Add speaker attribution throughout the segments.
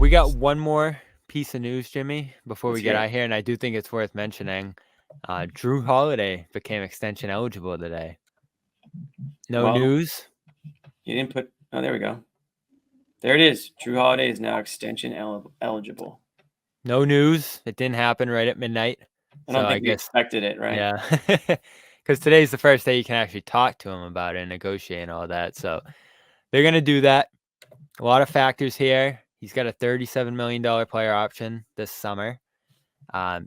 Speaker 1: We got one more piece of news, Jimmy, before
Speaker 2: Let's
Speaker 1: we get
Speaker 2: hear it.
Speaker 1: out here, and I do think it's worth mentioning. Jrue Holiday became extension eligible today. No
Speaker 2: Well,
Speaker 1: news.
Speaker 2: you didn't put. Oh, there we go. There it is. Jrue Holiday is now extension eligible.
Speaker 1: No news. It didn't happen right at midnight.
Speaker 2: I don't think we
Speaker 1: guess,
Speaker 2: expected it, right?
Speaker 1: yeah, because today's the first day you can actually talk to him about it and negotiate and all that. So they're gonna do that. A lot of factors here. He's got a $37 million player option this summer.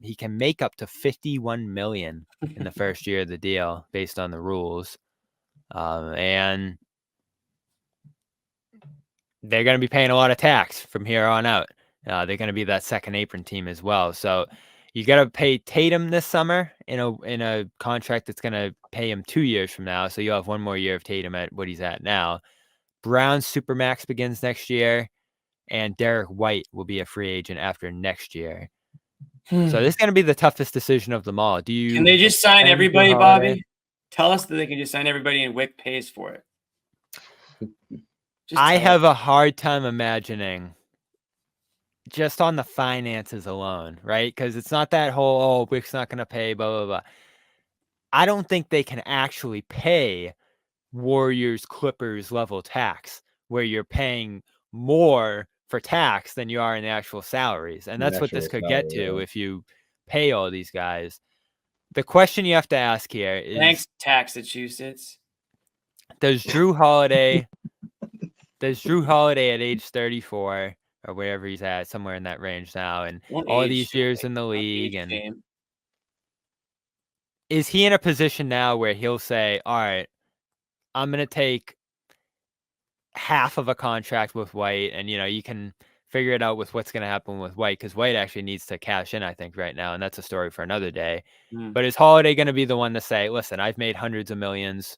Speaker 1: He can make up to $51 million in the first year of the deal based on the rules. And they're going to be paying a lot of tax from here on out. They're going to be that second apron team as well. So you got to pay Tatum this summer in a contract that's going to pay him 2 years from now. So you'll have one more year of Tatum at what he's at now. Brown's Supermax begins next year, and Derek White will be a free agent after next year. So this is going to be the toughest decision of them all.
Speaker 2: Can they just sign everybody, Bobby? Tell us that they can just sign everybody and Wick pays for it.
Speaker 1: I have a hard time imagining just on the finances alone, right? Because it's not that whole, Wick's not going to pay, blah, blah, blah. I don't think they can actually pay Warriors, Clippers level tax where you're paying more for tax than you are in the actual salaries. And that's what this could get to if you pay all these guys. The question you have to ask here is,
Speaker 2: thanks, Massachusetts.
Speaker 1: Does Jrue Holiday at age 34 or wherever he's at, somewhere in that range now, and all these years in the league, and is he in a position now where he'll say, all right, I'm going to take half of a contract with White, and, you can figure it out with what's going to happen with White, because White actually needs to cash in, I think, right now, and that's a story for another day. But is Holiday going to be the one to say, listen, I've made hundreds of millions.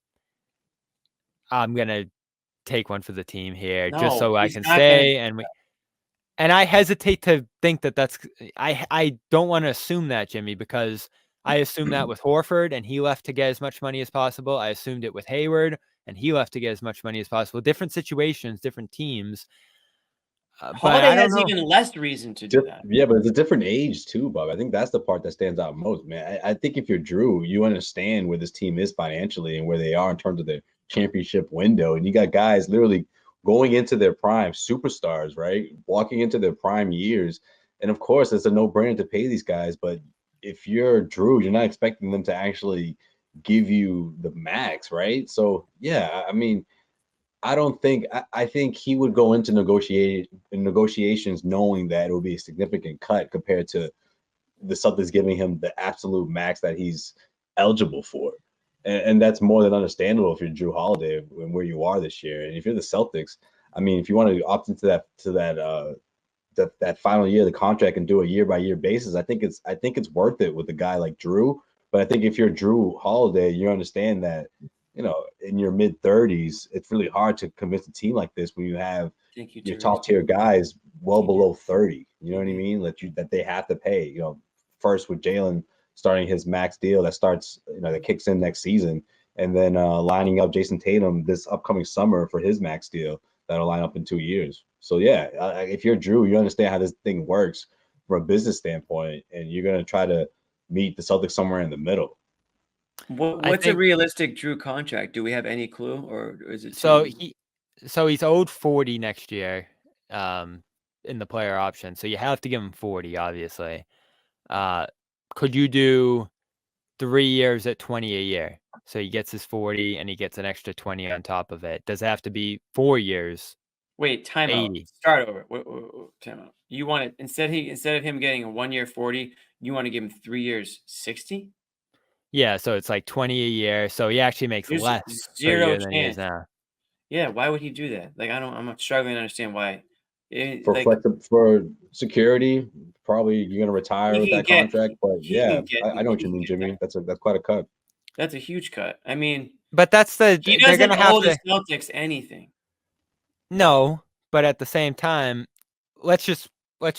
Speaker 1: I'm going to take one for the team here just so I can stay. And I hesitate to think that's I don't want to assume that, Jimmy, because I assumed that with Horford and he left to get as much money as possible. I assumed it with Hayward and he left to get as much money as possible. Different situations, different teams. But I don't know.
Speaker 2: Even less reason to do that.
Speaker 3: Yeah, but it's a different age too, Bob. I think that's the part that stands out most, man. I think if you're Jrue, you understand where this team is financially and where they are in terms of the championship window. And you got guys literally going into their prime, superstars, right? Walking into their prime years. And of course, it's a no-brainer to pay these guys. But if you're Jrue, you're not expecting them to actually give you the max, right? So, yeah, I mean, I think he would go into negotiations knowing that it would be a significant cut compared to the Celtics giving him the absolute max that he's eligible for. And that's more than understandable if you're Jrue Holiday and where you are this year. And if you're the Celtics, I mean, if you want to opt into that final year of the contract and do a year by year basis, I think it's worth it with a guy like Jrue. But I think if you're Jrue Holiday, you understand that, in your mid 30s, it's really hard to convince a team like this when you have your top tier guys well below 30. You know what I mean? That they have to pay. First with Jalen starting his max deal that starts, that kicks in next season, and then lining up Jason Tatum this upcoming summer for his max deal that'll line up in 2 years. So yeah, if you're Jrue, you understand how this thing works from a business standpoint, and you're gonna try to meet the Celtics somewhere in the middle.
Speaker 2: What's a realistic Jrue contract? Do we have any clue, or is it
Speaker 1: so he's owed 40 next year in the player option, so you have to give him 40, obviously. Could you do 3 years at 20 a year? So he gets his 40 and he gets an extra 20 on top of it. Does it have to be 4 years?
Speaker 2: Wait, time out. Start over. Time out. You want it instead of him getting a 1 year 40, you want to give him 3 years 60?
Speaker 1: Yeah, so it's like 20 a year. So he actually makes less
Speaker 2: zero
Speaker 1: than he is now.
Speaker 2: Yeah, why would he do that? I'm struggling to understand why.
Speaker 3: For security, probably you're gonna retire with that contract. But yeah, I know what you mean, Jimmy. That's quite a cut.
Speaker 2: That's a huge cut. I mean,
Speaker 1: but that's
Speaker 2: he doesn't owe the Celtics anything.
Speaker 1: No, but at the same time, let's just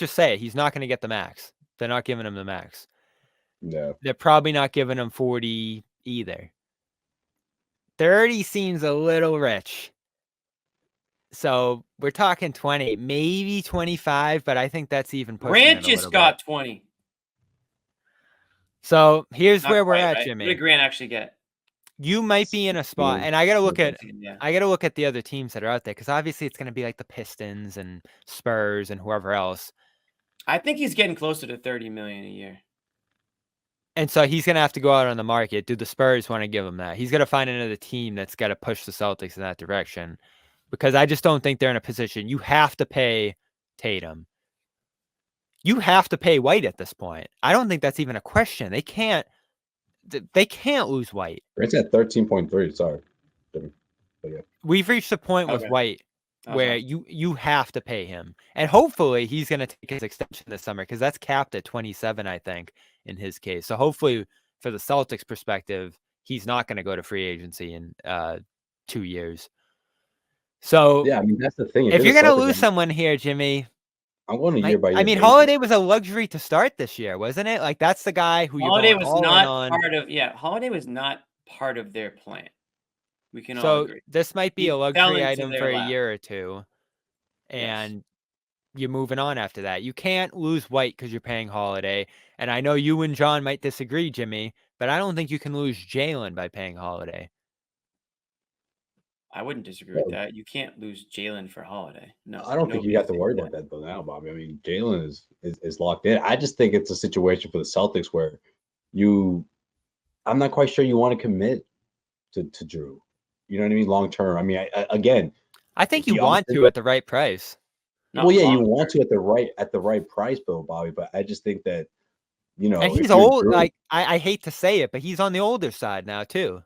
Speaker 1: say it. He's not going to get the max. They're not giving him the max.
Speaker 3: Yeah.
Speaker 1: They're probably not giving him 40 either. 30 seems a little rich. So we're talking 20, maybe 25, but I think that's even pushing
Speaker 2: Grant
Speaker 1: it a
Speaker 2: just
Speaker 1: little
Speaker 2: got
Speaker 1: bit.
Speaker 2: 20.
Speaker 1: So here's
Speaker 2: Not
Speaker 1: where we're
Speaker 2: quite,
Speaker 1: at,
Speaker 2: right? What
Speaker 1: Jimmy.
Speaker 2: did Grant actually get?
Speaker 1: You might be in a spot, and I gotta look at
Speaker 2: Yeah.
Speaker 1: the other teams that are out there, because obviously it's gonna be like the Pistons and Spurs and whoever else.
Speaker 2: I think he's getting closer to 30 million a year.
Speaker 1: And so he's gonna have to go out on the market. Do the Spurs want to give him that? He's gonna find another team that's got to push the Celtics in that direction, because I just don't think they're in a position. You have to pay Tatum. You have to pay White at this point. I don't think that's even a question. They can't lose White.
Speaker 3: It's at 13.3. Sorry. But yeah.
Speaker 1: We've reached a point with
Speaker 2: Okay.
Speaker 1: White where
Speaker 2: Awesome.
Speaker 1: you have to pay him. And hopefully he's going to take his extension this summer, because that's capped at 27, I think, in his case. So hopefully for the Celtics perspective, he's not going to go to free agency in 2 years. So
Speaker 3: Yeah, I mean, that's the thing.
Speaker 1: if you're
Speaker 3: the
Speaker 1: going to
Speaker 3: Celtics,
Speaker 1: lose someone here, Jimmy,
Speaker 3: I'm going a year by year.
Speaker 1: I mean,
Speaker 3: basis.
Speaker 1: Holiday was a luxury to start this year, wasn't it? Like, that's the guy who
Speaker 2: Holiday
Speaker 1: you're
Speaker 2: was
Speaker 1: going all in
Speaker 2: not
Speaker 1: on.
Speaker 2: Holiday was not part of their plan. We can all
Speaker 1: So
Speaker 2: agree.
Speaker 1: this might be
Speaker 2: He
Speaker 1: a
Speaker 2: fell
Speaker 1: luxury
Speaker 2: into
Speaker 1: item
Speaker 2: their
Speaker 1: for a
Speaker 2: lap.
Speaker 1: year or two,
Speaker 2: Yes.
Speaker 1: and you're moving on after that. You can't lose White because you're paying Holiday. And I know you and John might disagree, Jimmy, but I don't think you can lose Jalen by paying Holiday.
Speaker 2: I wouldn't disagree with that. You can't lose Jalen for Holiday. No,
Speaker 3: I don't think you have to worry about that though now, Bobby. I mean, Jalen is locked in. I just think it's a situation for the Celtics where I'm not quite sure you want to commit to Jrue. You know what I mean? Long term. I mean,
Speaker 1: I think you want to at the right price.
Speaker 3: Well, yeah, you want to at the right price, Bill, Bobby. But I just think that,
Speaker 1: and he's old. Jrue, like I hate to say it, but he's on the older side now too.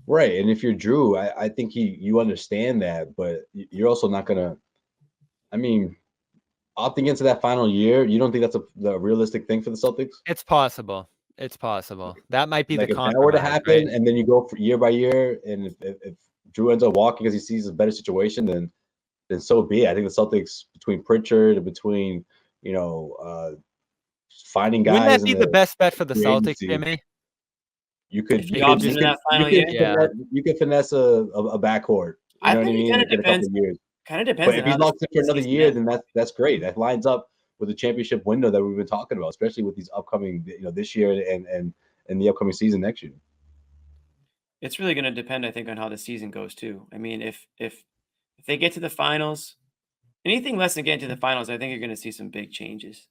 Speaker 3: Right, and if you're Jrue, I think you understand that, but you're also not gonna. I mean, opting into that final year, you don't think that's the realistic thing for the Celtics?
Speaker 1: It's possible. It's possible. That might be
Speaker 3: like
Speaker 1: the
Speaker 3: if
Speaker 1: compromise.
Speaker 3: That were to happen,
Speaker 1: right?
Speaker 3: And then you go for year by year, and if Jrue ends up walking because he sees a better situation, then so be it. I think the Celtics, between Pritchard and between finding guys.
Speaker 1: Wouldn't that be the best bet for the Celtics, Jimmy?
Speaker 3: You could
Speaker 2: in that final year.
Speaker 3: You could finesse a backcourt. You know what I mean?
Speaker 2: Kind of depends. Kind of depends.
Speaker 3: But if he's locked in for another year, then that's great. That lines up with the championship window that we've been talking about, especially with these upcoming, this year and the upcoming season next year.
Speaker 2: It's really going to depend, I think, on how the season goes too. I mean, if they get to the finals, anything less than getting to the finals, I think you're going to see some big changes.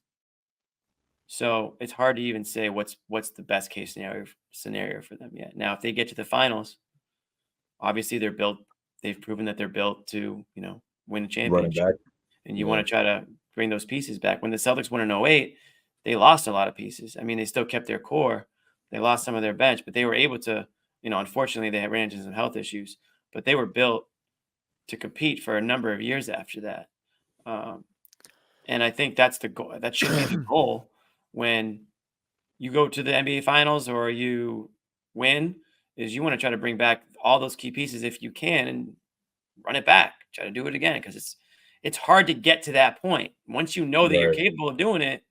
Speaker 2: So it's hard to even say what's the best case scenario for them yet. Now, if they get to the finals, obviously they've proven that they're built to, win a championship. And you want to try to bring those pieces back. When the Celtics won in 2008, they lost a lot of pieces. I mean, they still kept their core. They lost some of their bench, but they were able to, unfortunately they ran into some health issues, but they were built to compete for a number of years after that. And I think that's the goal. That should be the goal when you go to the NBA finals or you win, is you want to try to bring back all those key pieces if you can and run it back, try to do it again. Cause it's hard to get to that point. Once you know that you're capable of doing it,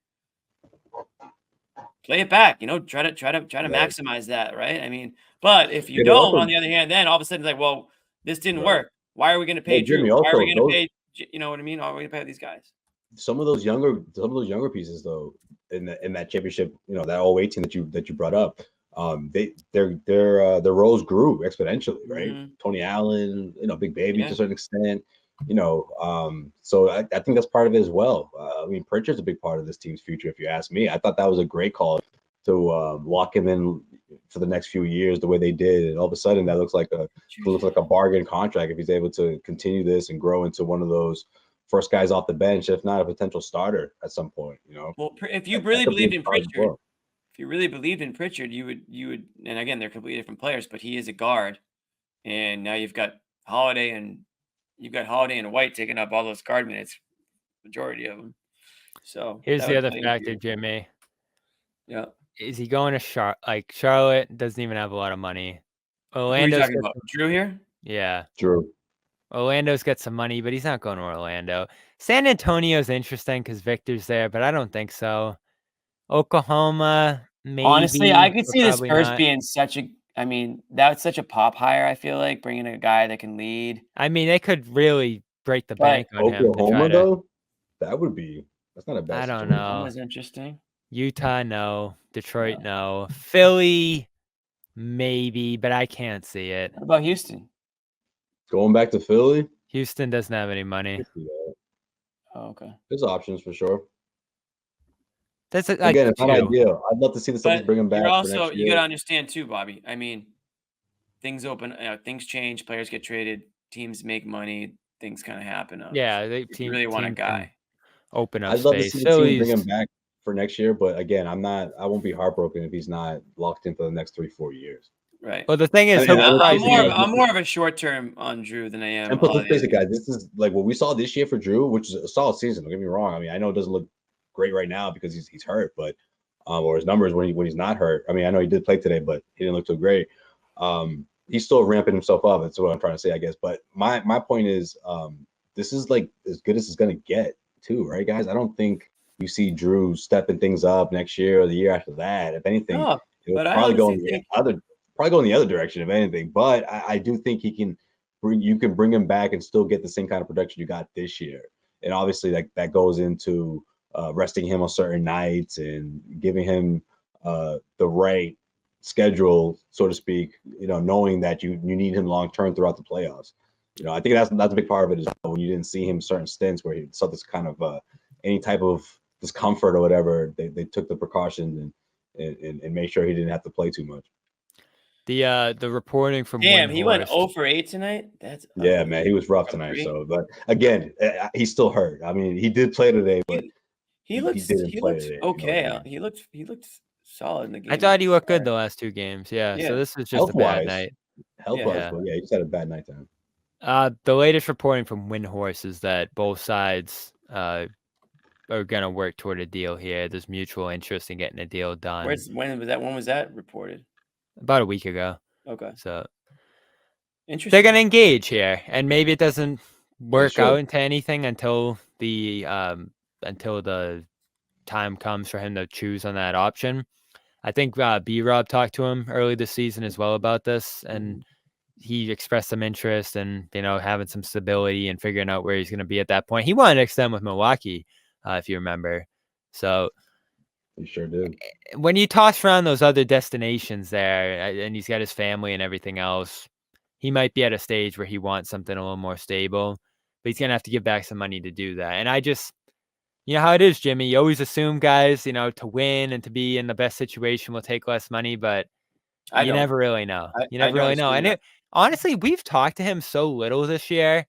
Speaker 2: play it back, try to maximize that. Right. I mean, but if you don't, on the other hand, then all of a sudden it's like, well, this didn't work. Why are we going to pay Jrue? Why are we going to pay, you know what I mean? Why are we going to pay these guys?
Speaker 3: Some of those younger pieces though, in that championship, that 2008 team that you brought up, their roles grew exponentially, right?
Speaker 2: Mm-hmm.
Speaker 3: Tony Allen, Big Baby to a certain extent, so I think that's part of it as well. I mean, Pritchard's a big part of this team's future, if you ask me. I thought that was a great call to lock him in for the next few years the way they did, and all of a sudden that looks like a bargain contract if he's able to continue this and grow into one of those first guys off the bench, if not a potential starter at some point.
Speaker 2: Well, if you really believed in Pritchard, you would, and again, they're completely different players, but he is a guard, and now you've got Holiday and White taking up all those guard minutes, majority of them. So
Speaker 1: here's the other factor, Jimmy.
Speaker 2: Yeah,
Speaker 1: is he going to Charlotte? Like, Charlotte doesn't even have a lot of money. Orlando's
Speaker 2: talking about Jrue here.
Speaker 1: Yeah,
Speaker 3: Jrue.
Speaker 1: Orlando's got some money, but he's not going to Orlando. San Antonio's interesting because Victor's there, but I don't think so. Oklahoma, maybe.
Speaker 2: Honestly, I could see the Spurs being that's such a pop hire, I feel like, bringing a guy that can lead.
Speaker 1: I mean, they could really break the bank on him to try
Speaker 3: Oklahoma
Speaker 1: to.
Speaker 3: though, that's not a bad
Speaker 1: I don't
Speaker 3: situation.
Speaker 1: know.
Speaker 2: Oklahoma's interesting.
Speaker 1: Utah, no. Detroit, no. Philly, maybe, but I can't see it.
Speaker 2: What about Houston?
Speaker 3: Going back to Philly,
Speaker 1: Houston doesn't have any money.
Speaker 2: Oh, okay.
Speaker 3: there's options for sure.
Speaker 1: That's like
Speaker 3: Again, it's not
Speaker 1: two.
Speaker 3: ideal. I'd love to see the Celtics
Speaker 2: But
Speaker 3: bring him back
Speaker 2: you're
Speaker 3: for
Speaker 2: also
Speaker 3: next
Speaker 2: you
Speaker 3: year.
Speaker 2: got to understand too, Bobby. I mean, things open, things change, players get traded, teams make money, things kind of happen.
Speaker 1: Yeah,
Speaker 2: If you really want a
Speaker 1: team
Speaker 2: guy.
Speaker 1: can open up
Speaker 3: I'd love to
Speaker 1: space.
Speaker 3: see the team bring
Speaker 1: Philly's
Speaker 3: him back for next year, but again, I won't be heartbroken if he's not locked in for the next 3-4 years.
Speaker 2: Right.
Speaker 1: well. The thing is,
Speaker 3: I
Speaker 1: he'll
Speaker 3: mean, let's
Speaker 1: probably
Speaker 3: face it,
Speaker 1: be.
Speaker 2: I'm more of a short term on Jrue than I am.
Speaker 3: And plus, let's face it, guys. This is like what we saw this year for Jrue, which is a solid season. Don't get me wrong. I mean, I know it doesn't look great right now because he's hurt, but or his numbers when he's not hurt. I mean, I know he did play today, but he didn't look so great. He's still ramping himself up. That's what I'm trying to say, I guess. But my point is, this is like as good as it's gonna get, too, right, guys? I don't think you see Jrue stepping things up next year or the year after that. If anything,
Speaker 2: No,
Speaker 3: it'll
Speaker 2: but I
Speaker 3: probably go
Speaker 2: honestly
Speaker 3: in
Speaker 2: think
Speaker 3: the other direction, if anything. But I do think you can bring him back and still get the same kind of production you got this year. And obviously that goes into resting him on certain nights and giving him the right schedule, so to speak, knowing that you need him long term throughout the playoffs. I think that's a big part of it as well. When you didn't see him certain stints where he saw this kind of any type of discomfort or whatever, they took the precautions and made sure he didn't have to play too much.
Speaker 1: The reporting from
Speaker 2: damn, he went
Speaker 1: Windhorst.
Speaker 2: 0 for 8 tonight. That's
Speaker 3: Yeah,
Speaker 2: ugly.
Speaker 3: man, he was rough
Speaker 2: From
Speaker 3: tonight.
Speaker 2: three.
Speaker 3: So, but again, he's still hurt. I mean, he did play today, but
Speaker 2: He
Speaker 3: he didn't play
Speaker 2: looked
Speaker 3: today.
Speaker 2: okay. He looked solid in the game.
Speaker 1: I thought he looked good the last two games. Yeah.
Speaker 2: Yeah.
Speaker 1: So this is just a bad night.
Speaker 3: Health-wise,
Speaker 1: Yeah.
Speaker 3: but yeah, he just had a bad night time.
Speaker 1: The latest reporting from Windhorst is that both sides are gonna work toward a deal here. There's mutual interest in getting a deal done.
Speaker 2: When was that reported?
Speaker 1: About a week ago.
Speaker 2: Okay.
Speaker 1: So
Speaker 2: interesting.
Speaker 1: they're gonna engage here, and maybe it doesn't work out
Speaker 3: should.
Speaker 1: into anything until the time comes for him to choose on that option. I think B-Rob talked to him early this season as well about this, and he expressed some interest in having some stability and figuring out where he's going to be at that point. He wanted to extend with Milwaukee, if you remember. So
Speaker 3: He sure did.
Speaker 1: when you toss around those other destinations there, and he's got his family and everything else, he might be at a stage where he wants something a little more stable, but he's going to have to give back some money to do that. And I just, you know how it is, Jimmy. You always assume guys, to win and to be in the best situation will take less money, but you never really know. You never really know. And honestly, we've talked to him so little this year.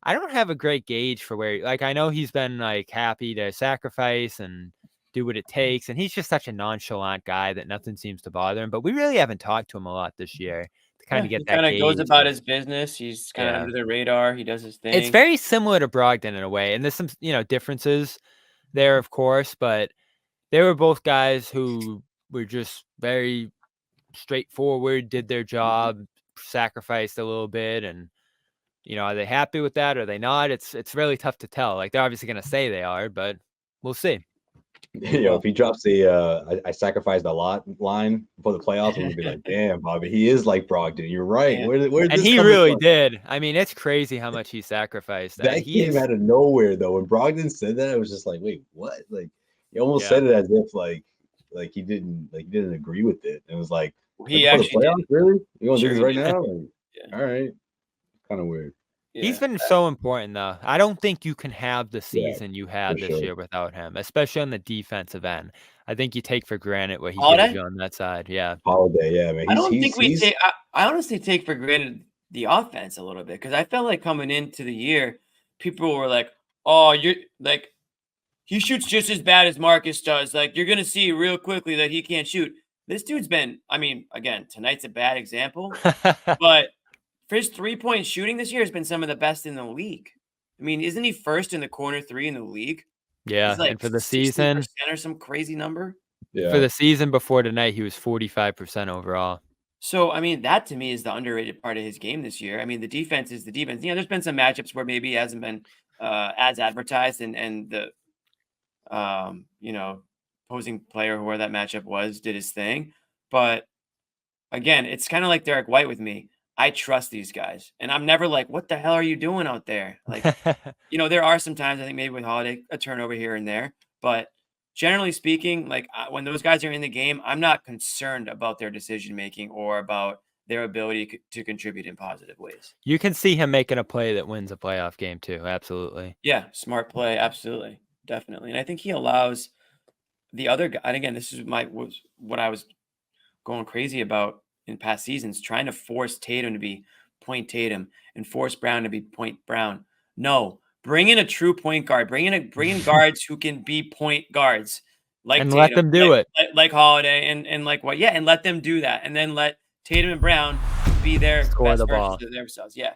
Speaker 1: I don't have a great gauge for where, I know he's been happy to sacrifice and do what it takes. And he's just such a nonchalant guy that nothing seems to bother him. But we really haven't talked to him a lot this year to kind of get that gauge.
Speaker 2: He kind of goes about his business. He's kind of under the radar. He does his thing.
Speaker 1: It's very similar to Brogdon in a way. And there's some, differences there, of course. But they were both guys who were just very straightforward, did their job, sacrificed a little bit, and are they happy with that? Or are they not? It's really tough to tell. They're obviously going to say they are, but we'll see.
Speaker 3: If he drops the I sacrificed a lot line before the playoffs, I'm gonna be like, damn, Bobby, he is like Brogdon. You're right.
Speaker 2: Yeah.
Speaker 3: Where
Speaker 1: and he really did. I mean, it's crazy how much he sacrificed.
Speaker 3: That came out of nowhere though. When Brogdon said that, I was just like, wait, what? Like he almost said it as if like he didn't agree with it. It was like
Speaker 2: he actually
Speaker 3: did. Really? You want to do this right
Speaker 2: did.
Speaker 3: now? All right. Kind of weird.
Speaker 2: Yeah.
Speaker 1: He's been so important, though. I don't think you can have the season you had this year without him, especially on the defensive end. I think you take for granted what he gives you on that side. Yeah.
Speaker 3: Holiday, yeah, man.
Speaker 2: I honestly take for granted the offense a little bit because I felt like coming into the year, people were like, oh, you're like, he shoots just as bad as Marcus does. Like, you're going to see real quickly that he can't shoot. This dude's been, I mean, again, tonight's a bad example, but for his 3-point shooting this year has been some of the best in the league. I mean, isn't he first in the corner 3 in the league?
Speaker 1: Yeah, and for the season
Speaker 2: or some crazy number.
Speaker 3: Yeah.
Speaker 1: For the season before tonight, he was 45% overall.
Speaker 2: So, I mean, that to me is the underrated part of his game this year. I mean, the defense is the defense. There's been some matchups where maybe he hasn't been as advertised, and the opposing player, whoever that matchup was, did his thing. But again, it's kind of like Derek White with me. I trust these guys, and I'm never like, what the hell are you doing out there? Like, there are some times I think maybe with Holiday a turnover here and there, but generally speaking, like when those guys are in the game, I'm not concerned about their decision making or about their ability to contribute in positive ways.
Speaker 1: You can see him making a play that wins a playoff game too. Absolutely.
Speaker 2: Yeah, smart play, absolutely, definitely, and I think he allows the other guy. And again, this is what I was going crazy about in past seasons, trying to force Tatum to be point Tatum and force Brown to be point Brown. No, bring in a true point guard. Bring in guards who can be point guards, like
Speaker 1: And
Speaker 2: Tatum,
Speaker 1: let them do it.
Speaker 2: like Holiday, and like what? Yeah, and let them do that, and then let Tatum and Brown be their
Speaker 1: Score
Speaker 2: best
Speaker 1: the
Speaker 2: versions
Speaker 1: ball.
Speaker 2: of themselves. Yeah,